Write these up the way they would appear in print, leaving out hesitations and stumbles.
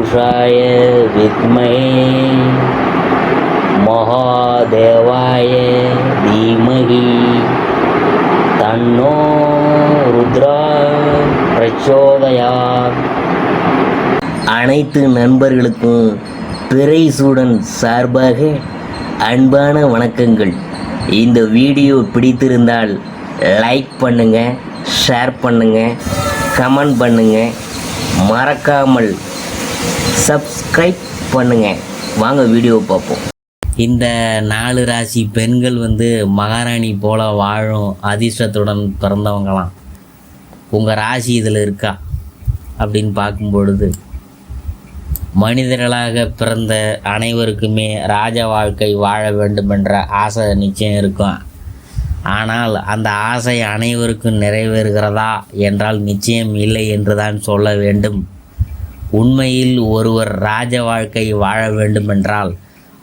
पुरुषाय विद्महे महादेवाय धीमहि तन्नो रुद्रा प्रचोदयात्. அனைத்து நண்பர்களுக்கும் பிறைசூடன் சார்பாக அன்பான வணக்கங்கள். இந்த வீடியோ பிடித்திருந்தால் லைக் பண்ணுங்கள், ஷேர் பண்ணுங்கள், கமெண்ட் பண்ணுங்கள், மறக்காமல் சப்ஸ்கிரைப் பண்ணுங்கள். வாங்க வீடியோ பார்ப்போம். இந்த 4 ராசி பெண்கள் மகாராணி போல வாழும் அதிர்ஷ்டத்துடன் பிறந்தவங்களாம். உங்கள் ராசி இதில் இருக்கா அப்படின்னு பார்க்கும்பொழுது, மனிதர்களாக பிறந்த அனைவருக்குமே ராஜ வாழ்க்கை வாழ வேண்டுமென்ற ஆசை நிச்சயம் இருக்கும். ஆனால் அந்த ஆசை அனைவருக்கும் நிறைவேறுகிறதா என்றால் நிச்சயம் இல்லை என்று தான் சொல்ல வேண்டும். உண்மையில் ஒருவர் ராஜ வாழ்க்கை வாழ வேண்டுமென்றால்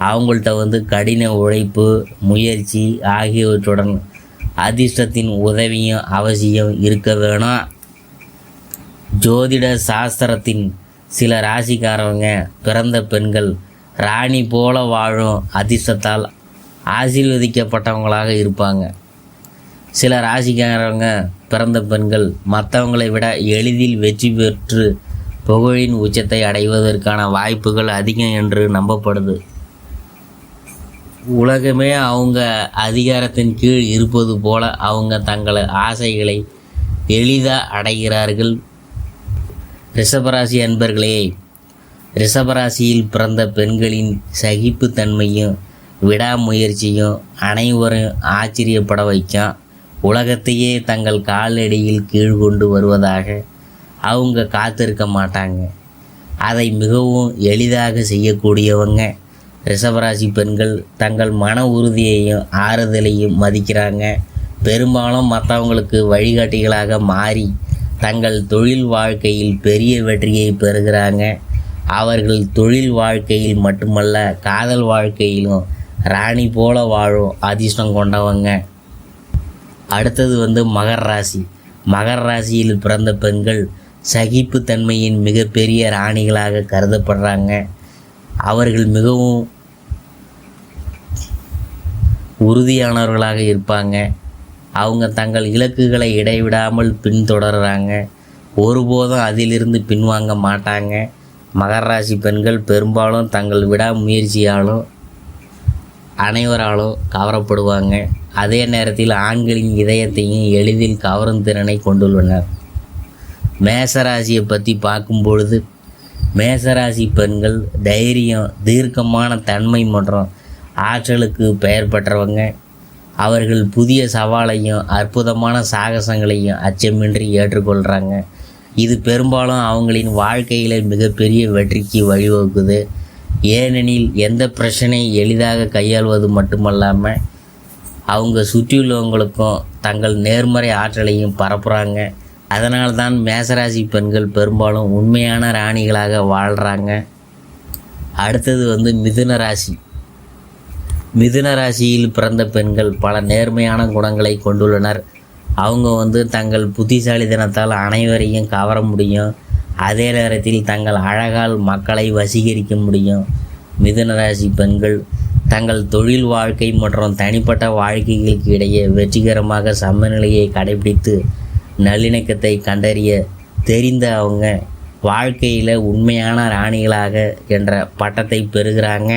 அவங்கள்ட்ட கடின உழைப்பு, முயற்சி ஆகியவற்றுடன் அதிர்ஷ்டத்தின் உதவியும் அவசியம் இருக்க வேணும். ஜோதிட சாஸ்திரத்தின் சில ராசிக்காரவங்க பிறந்த பெண்கள் ராணி போல வாழும் அதிர்ஷ்டத்தால் ஆசீர்வதிக்கப்பட்டவங்களாக இருப்பாங்க. சில ராசிக்காரவங்க பிறந்த பெண்கள் மற்றவங்களை விட எளிதில் வெற்றி பெற்று புகழின் உச்சத்தை அடைவதற்கான வாய்ப்புகள் அதிகம் என்று நம்பப்படுது. உலகமே அவங்க அதிகாரத்தின் கீழ் இருப்பது போல அவங்க தங்கள் ஆசைகளை எளிதாக அடைகிறார்கள். ரிஷபராசி அன்பர்களே, ரிஷபராசியில் பிறந்த பெண்களின் சகிப்புத்தன்மையும் விடாமுயற்சியும் அனைவரும் ஆச்சரியப்பட வைக்கும். உலகத்தையே தங்கள் காலடியில் கீழ் கொண்டு வருவதாக அவங்க காத்திருக்க மாட்டாங்க. அதை மிகவும் எளிதாக செய்யக்கூடியவங்க ரிஷபராசி பெண்கள். தங்கள் மன உறுதியையும் ஆறுதலையும் மதிக்கிறாங்க. பெரும்பாலும் மற்றவங்களுக்கு வழிகாட்டிகளாக மாறி தங்கள் தொழில் வாழ்க்கையில் பெரிய வெற்றியை பெறுகிறாங்க. அவர்கள் தொழில் வாழ்க்கையில் மட்டுமல்ல, காதல் வாழ்க்கையிலும் ராணி போல வாழும் அதிர்ஷ்டம் கொண்டவங்க. அடுத்தது மகர ராசி. மகர ராசியில் பிறந்த பெண்கள் சகிப்புத்தன்மையின் மிகப்பெரிய ராணிகளாக கருதப்படுறாங்க. அவர்கள் மிகவும் உறுதியானவர்களாக இருப்பாங்க. அவங்க தங்கள் இலக்குகளை இடைவிடாமல் பின்தொடர்கிறாங்க. ஒருபோதும் அதிலிருந்து பின்வாங்க மாட்டாங்க. மகர ராசி பெண்கள் பெரும்பாலும் தங்கள் விடாமுயற்சியாலும் அனைவராலும் கவரப்படுவாங்க. அதே நேரத்தில் ஆண்களின் இதயத்தையும் எளிதில் கவரும் திறனை கொண்டுள்ளனர். மேசராசியை பற்றி பார்க்கும்பொழுது, மேசராசி பெண்கள் தைரியம், தீர்க்கமான தன்மை மற்றும் ஆற்றலுக்கு பெயர் பெற்றவங்க. அவர்கள் புதிய சவாலையும் அற்புதமான சாகசங்களையும் அச்சமின்றி ஏற்றுக்கொள்கிறாங்க. இது பெரும்பாலும் அவங்களின் வாழ்க்கையில் மிகப்பெரிய வெற்றிக்கு வழிவகுக்குது. ஏனெனில் எந்த பிரச்சனையை எளிதாக கையாள்வது மட்டுமல்லாமல் அவங்க சுற்றியுள்ளவங்களுக்கும் தங்கள் நேர்மறை ஆற்றலையும் பரப்புகிறாங்க. அதனால்தான் மேசராசி பெண்கள் பெரும்பாலும் உண்மையான ராணிகளாக வாழ்கிறாங்க. அடுத்தது மிதுன ராசி. மிதுன ராசியில் பிறந்த பெண்கள் பல நேர்மையான குணங்களை கொண்டுள்ளனர். அவங்க தங்கள் புத்திசாலித்தனத்தால் அனைவரையும் கவர முடியும். அதே நேரத்தில் தங்கள் அழகால் மக்களை வசீகரிக்க முடியும். மிதுன ராசி பெண்கள் தங்கள் தொழில் வாழ்க்கை மற்றும் தனிப்பட்ட வாழ்க்கைகளுக்கு இடையே வெற்றிகரமாக சமநிலையை கடைபிடித்து நல்லிணக்கத்தை கண்டறிய தெரிந்த அவங்க வாழ்க்கையில் உண்மையான ராணிகளாக என்ற பட்டத்தை பெறுகிறாங்க.